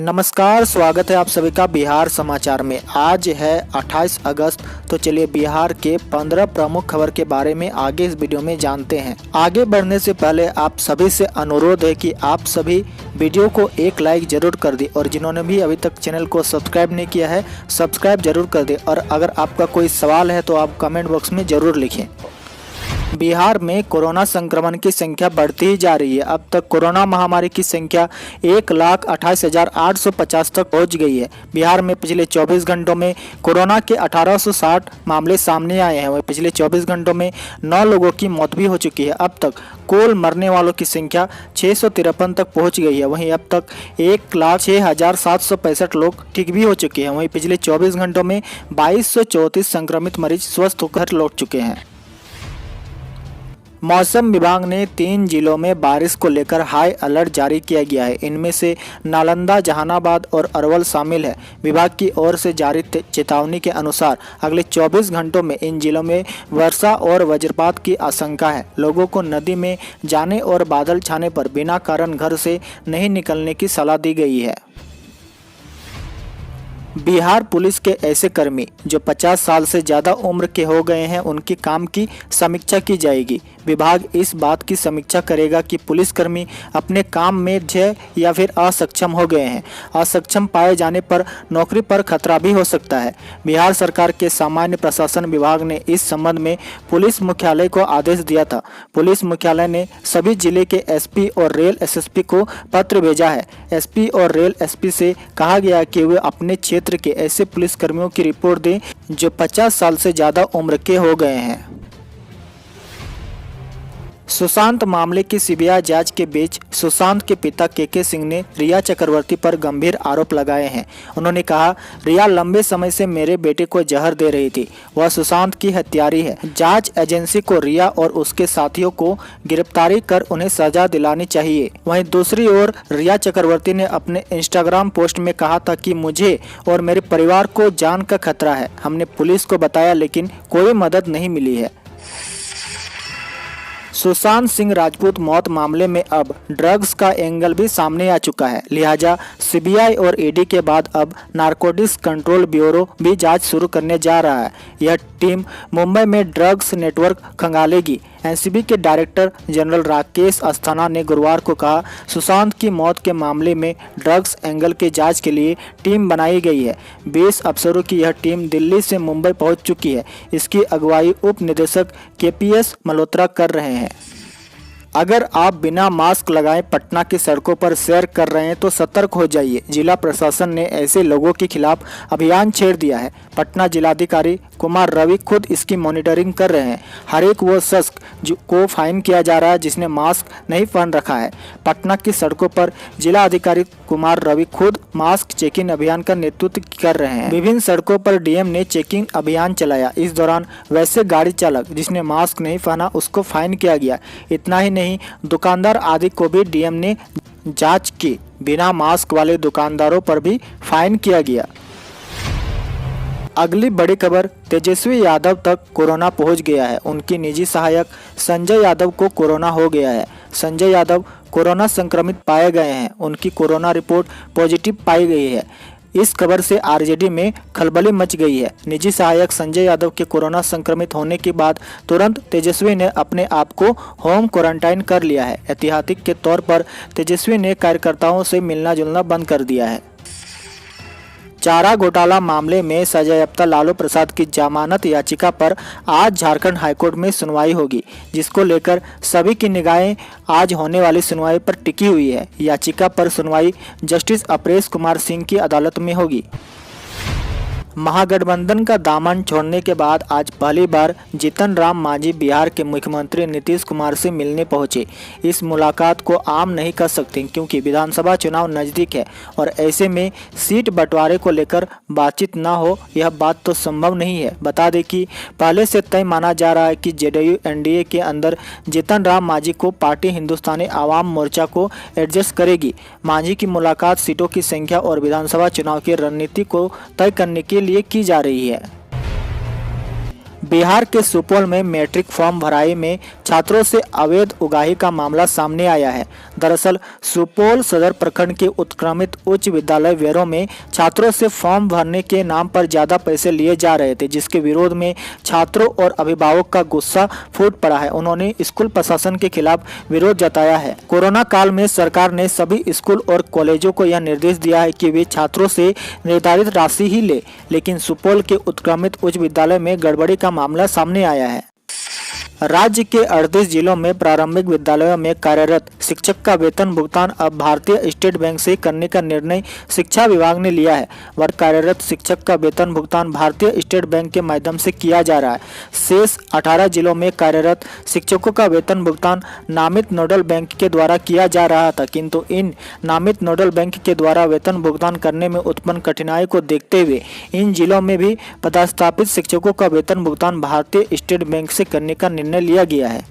नमस्कार, स्वागत है आप सभी का बिहार समाचार में। आज है 28 अगस्त। तो चलिए बिहार के 15 प्रमुख खबर के बारे में आगे इस वीडियो में जानते हैं। आगे बढ़ने से पहले आप सभी से अनुरोध है कि आप सभी वीडियो को एक लाइक जरूर कर दें और जिन्होंने भी अभी तक चैनल को सब्सक्राइब नहीं किया है सब्सक्राइब जरूर कर दें। और अगर आपका कोई सवाल है तो आप कमेंट बॉक्स में जरूर लिखें। बिहार में कोरोना संक्रमण की संख्या बढ़ती ही जा रही है। अब तक कोरोना महामारी की संख्या 1,28,850 तक पहुंच गई है। बिहार में पिछले 24 घंटों में कोरोना के 1860 मामले सामने आए हैं। वहीं पिछले 24 घंटों में 9 लोगों की मौत भी हो चुकी है। अब तक कुल मरने वालों की संख्या 653 तक पहुँच गई है। वहीं अब तक 1,06,765 लोग ठीक भी हो चुके हैं। वहीं पिछले 24 घंटों में 2234 संक्रमित मरीज स्वस्थ होकर लौट चुके हैं। मौसम विभाग ने 3 जिलों में बारिश को लेकर हाई अलर्ट जारी किया गया है। इनमें से नालंदा, जहानाबाद और अरवल शामिल है। विभाग की ओर से जारी चेतावनी के अनुसार अगले 24 घंटों में इन जिलों में वर्षा और वज्रपात की आशंका है। लोगों को नदी में जाने और बादल छाने पर बिना कारण घर से नहीं निकलने की सलाह दी गई है। बिहार पुलिस के ऐसे कर्मी जो 50 साल से ज़्यादा उम्र के हो गए हैं उनके काम की समीक्षा की जाएगी। विभाग इस बात की समीक्षा करेगा कि पुलिसकर्मी अपने काम में ढेर या फिर असक्षम हो गए हैं। असक्षम पाए जाने पर नौकरी पर खतरा भी हो सकता है। बिहार सरकार के सामान्य प्रशासन विभाग ने इस संबंध में पुलिस मुख्यालय को आदेश दिया था। पुलिस मुख्यालय ने सभी जिले के एसपी और रेल एसएसपी को पत्र भेजा है। एसपी और रेल एसपी से कहा गया कि वे अपने क्षेत्र के ऐसे पुलिसकर्मियों की रिपोर्ट दें जो 50 साल से ज़्यादा उम्र के हो गए हैं। सुशांत मामले की सीबीआई जांच के बीच सुशांत के पिता केके सिंह ने रिया चक्रवर्ती पर गंभीर आरोप लगाए हैं। उन्होंने कहा, रिया लंबे समय से मेरे बेटे को जहर दे रही थी। वह सुशांत की हत्यारी है। जांच एजेंसी को रिया और उसके साथियों को गिरफ्तारी कर उन्हें सजा दिलानी चाहिए। वहीं दूसरी ओर रिया चक्रवर्ती ने अपने इंस्टाग्राम पोस्ट में कहा था कि मुझे और मेरे परिवार को जान का खतरा है। हमने पुलिस को बताया लेकिन कोई मदद नहीं मिली है। सुशांत सिंह राजपूत मौत मामले में अब ड्रग्स का एंगल भी सामने आ चुका है। लिहाजा सीबीआई और ईडी के बाद अब नारकोटिक्स कंट्रोल ब्यूरो भी जांच शुरू करने जा रहा है। यह टीम मुंबई में ड्रग्स नेटवर्क खंगालेगी। एनसीबी के डायरेक्टर जनरल राकेश अस्थाना ने गुरुवार को कहा, सुशांत की मौत के मामले में ड्रग्स एंगल की जांच के लिए टीम बनाई गई है। 20 अफसरों की यह टीम दिल्ली से मुंबई पहुंच चुकी है। इसकी अगुवाई उप निदेशक केपीएस मल्होत्रा कर रहे हैं। अगर आप बिना मास्क लगाए पटना की सड़कों पर सैर कर रहे हैं तो सतर्क हो जाइए। जिला प्रशासन ने ऐसे लोगों के खिलाफ अभियान छेड़ दिया है। पटना जिलाधिकारी कुमार रवि खुद इसकी मॉनिटरिंग कर रहे हैं। हर एक वो शख्स को फाइन किया जा रहा है जिसने मास्क नहीं पहन रखा है। पटना की सड़कों पर जिला अधिकारी कुमार रवि खुद मास्क चेकिंग अभियान का नेतृत्व कर रहे हैं। विभिन्न सड़कों पर डीएम ने चेकिंग अभियान चलाया। इस दौरान वैसे गाड़ी चालक जिसने मास्क नहीं पहना उसको फाइन किया गया। इतना ही नहीं, दुकानदार आदि को भी डीएम ने जांच की। बिना मास्क वाले दुकानदारों पर भी फाइन किया गया। अगली बड़ी खबर, तेजस्वी यादव तक कोरोना पहुंच गया है। उनकी निजी सहायक संजय यादव को कोरोना हो गया है। संजय यादव कोरोना संक्रमित पाए गए हैं। उनकी कोरोना रिपोर्ट पॉजिटिव पाई गई है। इस खबर से आरजेडी में खलबली मच गई है। निजी सहायक संजय यादव के कोरोना संक्रमित होने के बाद तुरंत तेजस्वी ने अपने आप को होम क्वारंटाइन कर लिया है। एहतियाती के तौर पर तेजस्वी ने कार्यकर्ताओं से मिलना जुलना बंद कर दिया है। चारा घोटाला मामले में सजायाफ्ता लालू प्रसाद की जमानत याचिका पर आज झारखंड हाईकोर्ट में सुनवाई होगी, जिसको लेकर सभी की निगाहें आज होने वाली सुनवाई पर टिकी हुई है। याचिका पर सुनवाई जस्टिस अपरेश कुमार सिंह की अदालत में होगी। महागठबंधन का दामन छोड़ने के बाद आज पहली बार जीतन राम मांझी बिहार के मुख्यमंत्री नीतीश कुमार से मिलने पहुंचे। इस मुलाकात को आम नहीं कर सकते क्योंकि विधानसभा चुनाव नज़दीक है और ऐसे में सीट बंटवारे को लेकर बातचीत न हो यह बात तो संभव नहीं है। बता दें कि पहले से तय माना जा रहा है कि जेडीयू एनडीए के अंदर जीतन राम मांझी को पार्टी हिंदुस्तानी आवाम मोर्चा को एडजस्ट करेगी। मांझी की मुलाकात सीटों की संख्या और विधानसभा चुनाव की रणनीति को तय करने के लिए की जा रही है। बिहार के सुपौल में मैट्रिक फॉर्म भराई में छात्रों से अवैध उगाही का मामला सामने आया है। दरअसल सुपौल सदर प्रखंड के उत्क्रमित उच्च विद्यालय वेरों में छात्रों से फॉर्म भरने के नाम पर ज्यादा पैसे लिए जा रहे थे, जिसके विरोध में छात्रों और अभिभावक का गुस्सा फूट पड़ा है। उन्होंने स्कूल प्रशासन के खिलाफ विरोध जताया है। कोरोना काल में सरकार ने सभी स्कूल और कॉलेजों को यह निर्देश दिया है कि वे छात्रों से निर्धारित राशि ही ले, लेकिन सुपौल के उत्क्रमित उच्च विद्यालय में गड़बड़ी का मामला सामने आया है। राज्य के 38 जिलों में प्रारंभिक विद्यालयों में कार्यरत शिक्षक का वेतन भुगतान अब भारतीय स्टेट बैंक से करने का निर्णय शिक्षा विभाग ने लिया है। वर्ग कार्यरत शिक्षक का वेतन भुगतान भारतीय स्टेट बैंक के माध्यम से किया जा रहा है। शेष 18 जिलों में कार्यरत शिक्षकों का वेतन भुगतान नामित नोडल बैंक के द्वारा किया जा रहा था, किंतु इन नामित नोडल बैंक के द्वारा वेतन भुगतान करने में उत्पन्न कठिनाई को देखते हुए इन जिलों में भी पदस्थापित शिक्षकों का वेतन भुगतान भारतीय स्टेट बैंक से करने का निर्णय लिया गया है।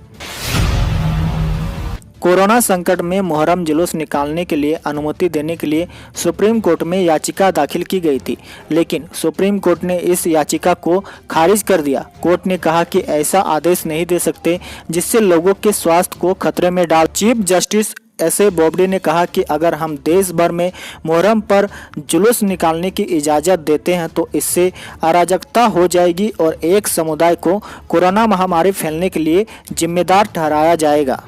कोरोना संकट में मुहर्रम जुलूस निकालने के लिए अनुमति देने के लिए सुप्रीम कोर्ट में याचिका दाखिल की गई थी, लेकिन सुप्रीम कोर्ट ने इस याचिका को खारिज कर दिया। कोर्ट ने कहा कि ऐसा आदेश नहीं दे सकते जिससे लोगों के स्वास्थ्य को खतरे में डाल। Chief justice एस.ए. बोबडे ने कहा कि अगर हम देश भर में मुहर्रम पर जुलूस निकालने की इजाज़त देते हैं तो इससे अराजकता हो जाएगी और एक समुदाय को कोरोना महामारी फैलने के लिए जिम्मेदार ठहराया जाएगा।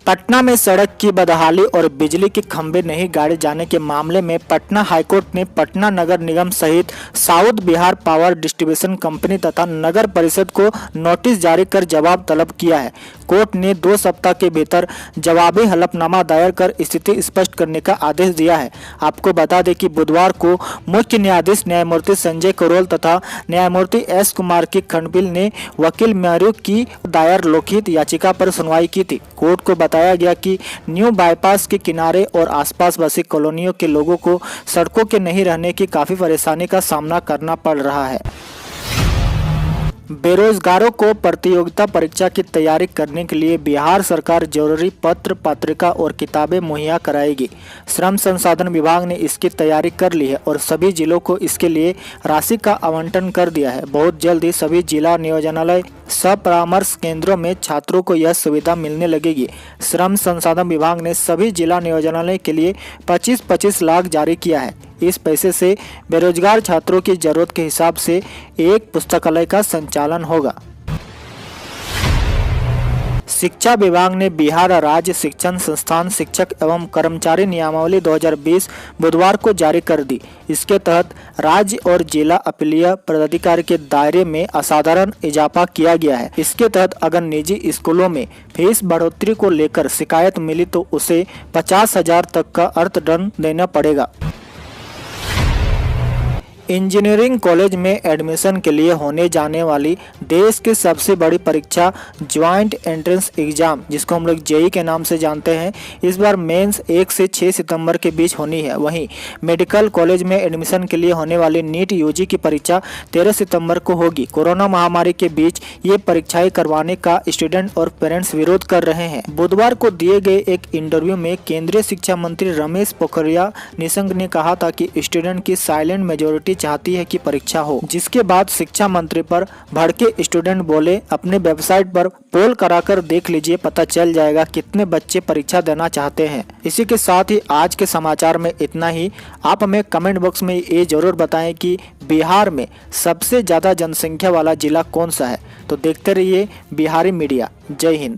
पटना में सड़क की बदहाली और बिजली के खंभे नहीं गाड़े जाने के मामले में पटना हाईकोर्ट ने पटना नगर निगम सहित south Bihar power distribution company तथा नगर परिषद को नोटिस जारी कर जवाब तलब किया है। कोर्ट ने 2 सप्ताह के भीतर जवाबी हलफनामा दायर कर स्थिति स्पष्ट करने का आदेश दिया है। आपको बता दें कि बुधवार को मुख्य न्यायाधीश न्यायमूर्ति संजय करोल तथा न्यायमूर्ति एस कुमार की खंडपीठ ने वकील म्यारू की दायर लोकहित याचिका पर सुनवाई की थी। कोर्ट को बताया गया कि न्यू बाईपास के किनारे और आसपास बसी कॉलोनियों के लोगों को सड़कों के नहीं रहने की काफी परेशानी का सामना करना पड़ रहा है। बेरोजगारों को प्रतियोगिता परीक्षा की तैयारी करने के लिए बिहार सरकार जरूरी पत्र पत्रिका और किताबें मुहैया कराएगी। श्रम संसाधन विभाग ने इसकी तैयारी कर ली है और सभी जिलों को इसके लिए राशि का आवंटन कर दिया है। बहुत जल्द ही सभी जिला नियोजनालय परामर्श केंद्रों में छात्रों को यह सुविधा मिलने लगेगी। श्रम संसाधन विभाग ने सभी जिला नियोजनालय के लिए 25-25 लाख जारी किया है। इस पैसे से बेरोजगार छात्रों की जरूरत के हिसाब से एक पुस्तकालय का संचालन होगा। शिक्षा विभाग ने बिहार राज्य शिक्षण संस्थान शिक्षक एवं कर्मचारी नियमावली 2020 बुधवार को जारी कर दी। इसके तहत राज्य और जिला अपीलीय पदाधिकारी के दायरे में असाधारण इजाफा किया गया है। इसके तहत अगर निजी स्कूलों में फीस बढ़ोतरी को लेकर शिकायत मिली तो उसे 50,000 तक का अर्थदंड देना पड़ेगा। इंजीनियरिंग कॉलेज में एडमिशन के लिए होने जाने वाली देश की सबसे बड़ी परीक्षा ज्वाइंट एंट्रेंस एग्जाम, जिसको हम लोग जेई के नाम से जानते हैं, इस बार मेंस 1 से 6 सितंबर के बीच होनी है। वहीं मेडिकल कॉलेज में एडमिशन के लिए होने वाली नीट यूजी की परीक्षा 13 सितंबर को होगी। कोरोना महामारी के बीच ये परीक्षाएं करवाने का स्टूडेंट और पेरेंट्स विरोध कर रहे हैं। बुधवार को दिए गए एक इंटरव्यू में केंद्रीय शिक्षा मंत्री रमेश पोखरियाल निशंक ने कहा था कि स्टूडेंट की साइलेंट मेजोरिटी चाहती है कि परीक्षा हो, जिसके बाद शिक्षा मंत्री पर भड़के स्टूडेंट बोले, अपने वेबसाइट पर पोल कराकर देख लीजिए, पता चल जाएगा कितने बच्चे परीक्षा देना चाहते हैं। इसी के साथ ही आज के समाचार में इतना ही। आप हमें कमेंट बॉक्स में ये जरूर बताएं कि बिहार में सबसे ज्यादा जनसंख्या वाला जिला कौन सा है। तो देखते रहिए बिहारी मीडिया। जय हिंद।